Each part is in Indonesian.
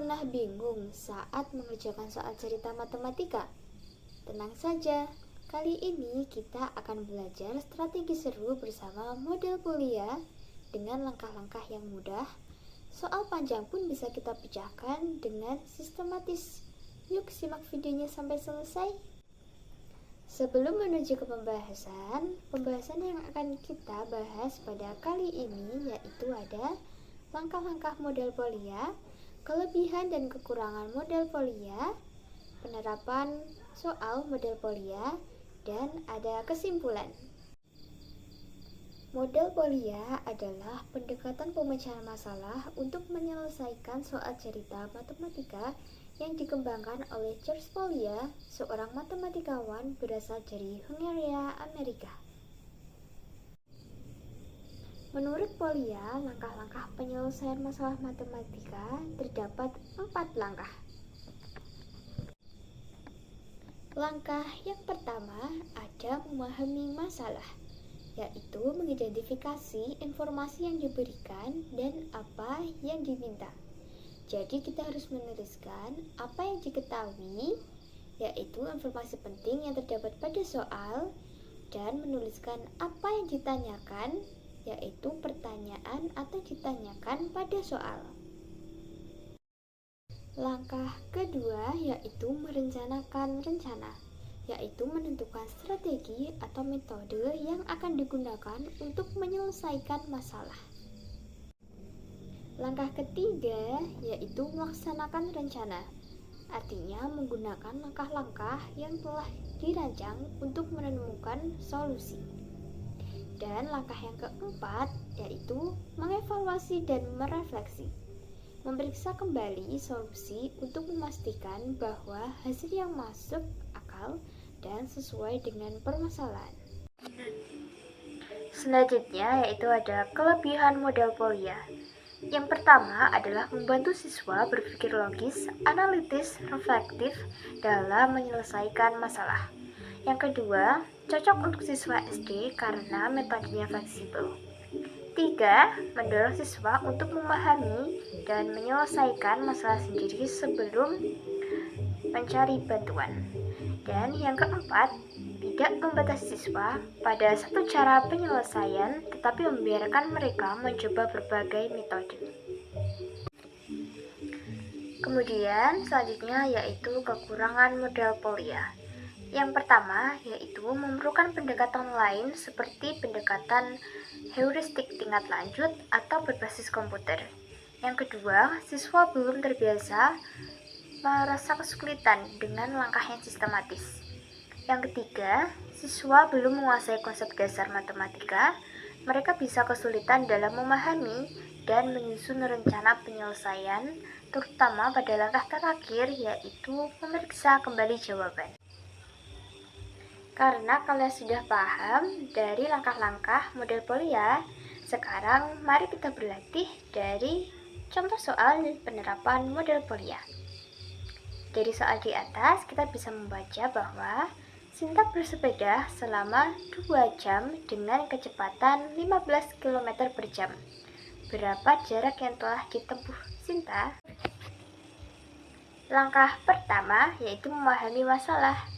Pernah bingung saat mengerjakan soal cerita matematika? Tenang saja, kali ini kita akan belajar strategi seru bersama model Polya dengan langkah-langkah yang mudah. Soal panjang pun bisa kita pecahkan dengan sistematis. Yuk simak videonya sampai selesai. Sebelum menuju ke pembahasan yang akan kita bahas pada kali ini yaitu ada langkah-langkah model Polya, kelebihan dan kekurangan model Polya, penerapan soal model Polya, dan ada kesimpulan. Model Polya adalah pendekatan pemecahan masalah untuk menyelesaikan soal cerita matematika yang dikembangkan oleh George Polya, seorang matematikawan berasal dari Hungaria, Amerika. Menurut Polya, langkah-langkah penyelesaian masalah matematika terdapat 4 langkah. Langkah yang pertama ada memahami masalah, yaitu mengidentifikasi informasi yang diberikan dan apa yang diminta. Jadi kita harus menuliskan apa yang diketahui, yaitu informasi penting yang terdapat pada soal, dan menuliskan apa yang ditanyakan, yaitu pertanyaan atau ditanyakan pada soal. Langkah kedua yaitu merencanakan rencana, yaitu menentukan strategi atau metode yang akan digunakan untuk menyelesaikan masalah. Langkah ketiga yaitu melaksanakan rencana, artinya menggunakan langkah-langkah yang telah dirancang untuk menemukan solusi. Dan langkah yang keempat yaitu mengevaluasi dan merefleksi, memeriksa kembali solusi untuk memastikan bahwa hasil yang masuk akal dan sesuai dengan permasalahan. Selanjutnya yaitu ada kelebihan model Polya. Yang pertama adalah membantu siswa berpikir logis, analitis, reflektif dalam menyelesaikan masalah. Yang kedua, cocok untuk siswa SD karena metodenya fleksibel. 3. Mendorong siswa untuk memahami dan menyelesaikan masalah sendiri sebelum mencari bantuan. Dan yang keempat, tidak membatasi siswa pada satu cara penyelesaian, tetapi membiarkan mereka mencoba berbagai metode. Kemudian selanjutnya yaitu kekurangan model Polya. Yang pertama yaitu memerlukan pendekatan lain seperti pendekatan heuristik tingkat lanjut atau berbasis komputer. Yang kedua, siswa belum terbiasa merasa kesulitan dengan langkah yang sistematis. Yang ketiga, siswa belum menguasai konsep dasar matematika. Mereka bisa kesulitan dalam memahami dan menyusun rencana penyelesaian, terutama pada langkah terakhir yaitu memeriksa kembali jawaban. Karena kalian sudah paham dari langkah-langkah model Polya, sekarang mari kita berlatih dari contoh soal penerapan model Polya. Dari soal di atas kita bisa membaca bahwa Sinta bersepeda selama 2 jam dengan kecepatan 15 km per jam. Berapa jarak yang telah ditempuh Sinta? Langkah pertama yaitu memahami masalah.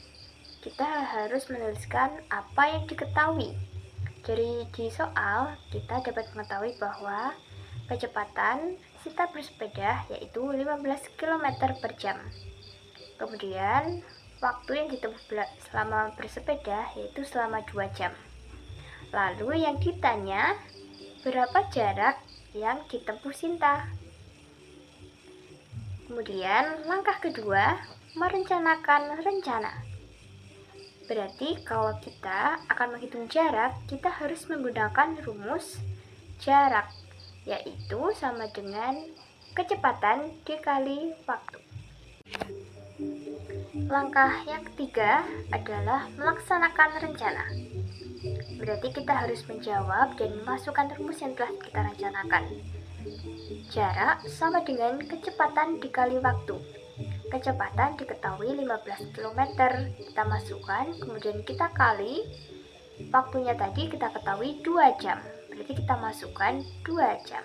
Kita harus menuliskan apa yang diketahui. Di soal, kita dapat mengetahui bahwa kecepatan Sinta bersepeda yaitu 15 km per jam. Kemudian, waktu yang ditempuh selama bersepeda yaitu selama 2 jam. Lalu yang ditanya, berapa jarak yang ditempuh Sinta? Kemudian, langkah kedua, merencanakan rencana. Berarti kalau kita akan menghitung jarak, kita harus menggunakan rumus jarak, yaitu sama dengan kecepatan dikali waktu. Langkah yang ketiga adalah melaksanakan rencana. Berarti kita harus menjawab dan memasukkan rumus yang telah kita rencanakan. Jarak sama dengan kecepatan dikali waktu. Kecepatan diketahui 15 km, kita masukkan, kemudian kita kali, waktunya tadi kita ketahui 2 jam, berarti kita masukkan 2 jam.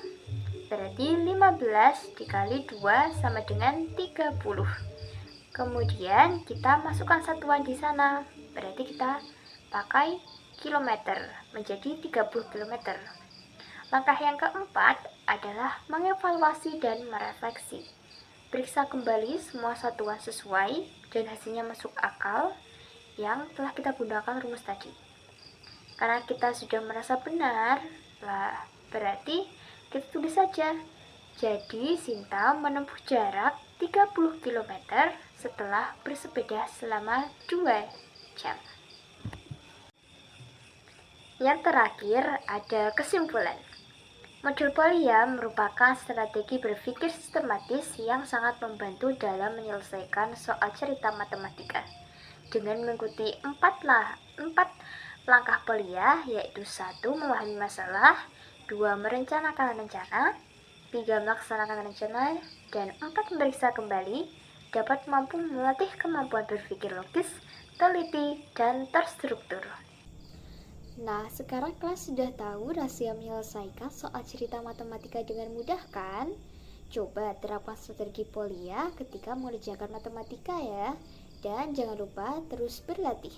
berarti 15 dikali 2 sama dengan 30. Kemudian kita masukkan satuan di sana, berarti kita pakai kilometer, menjadi 30 kilometer. Langkah yang keempat adalah mengevaluasi dan merefleksi. Periksa kembali semua satuan sesuai dan hasilnya masuk akal yang telah kita gunakan rumus tadi. Karena kita sudah merasa benar, berarti kita tulis saja. Jadi Sinta menempuh jarak 30 km setelah bersepeda selama 2 jam. Yang terakhir ada kesimpulan. Modul Polia merupakan strategi berpikir sistematis yang sangat membantu dalam menyelesaikan soal cerita matematika. Dengan mengikuti 4 langkah Polia, yaitu 1. Memahami masalah, 2. Merencanakan rencana, 3. Melaksanakan rencana, dan 4. Memeriksa kembali, dapat mampu melatih kemampuan berpikir logis, teliti, dan terstruktur. Nah, sekarang kelas sudah tahu rahasia menyelesaikan soal cerita matematika dengan mudah kan? Coba terapkan strategi Polia ketika mengerjakan matematika ya. Dan jangan lupa terus berlatih.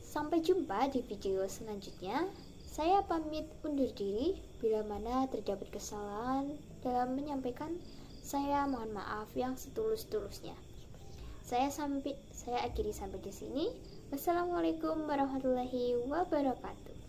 Sampai jumpa di video selanjutnya. Saya pamit undur diri. Bila mana terdapat kesalahan dalam menyampaikan, saya mohon maaf yang setulus-tulusnya. Saya akhiri sampai di sini. Wassalamualaikum warahmatullahi wabarakatuh.